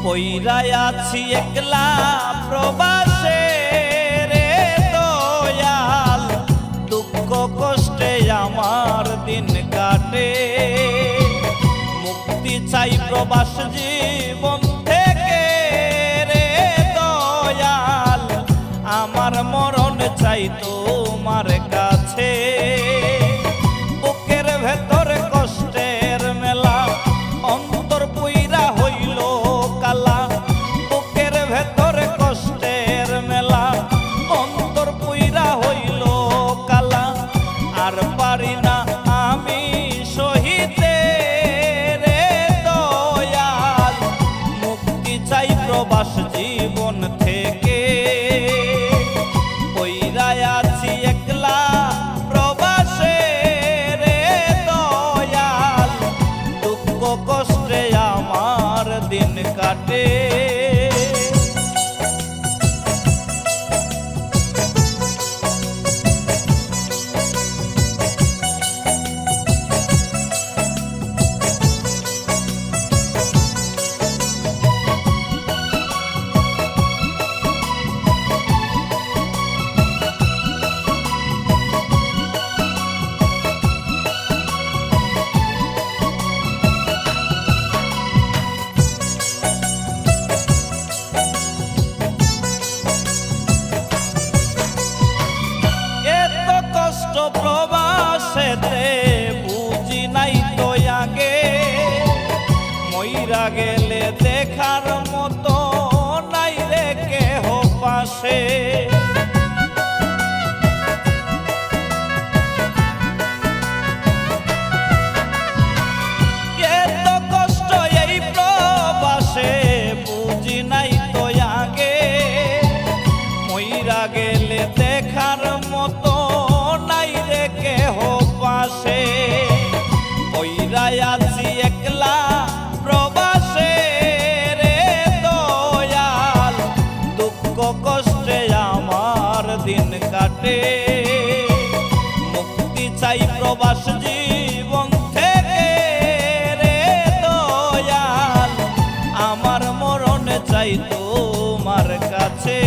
পইরাই আছি একলা প্রবাসে রে দয়াল, দুঃখ কষ্টে আমার দিন কাটে। মুক্তি চাই প্রবাস জীবন থেকে রে দয়াল, আমার মরণ চাই তোমার কাছে। বুকের ভেতর কষ্টের মেলা, অন্তর পুইরা হইল কালা। বুকের ভেতর কষ্টের মেলা, অন্তর পুইরা হইল কালা। আর পারি না আমি সহিতে রে দয়াল, মুক্তি চাই প্রবাস জীবন থেকে। পইরাই আছি একলা প্রবাসে রে দয়াল, দুঃখ কষ্টে আমার দিন কাটে। প্রবাসেতে বুঝি নাই তো আগে, মইরা গেলে দেখার মতো নাই রে কেহ পাশে। এত কষ্ট এই প্রবাসে বুঝি নাই তো আগে, মইরা গেলে দেখার মতো কেহ পাশে। পইরাই আছি একলা প্রবাসে রে দয়াল, দুঃখ কষ্টে আমার দিন কাটে। মুক্তি চাই প্রবাস জীবন থেকে রে দয়াল, আমার মরণ চাই তোমার কাছে।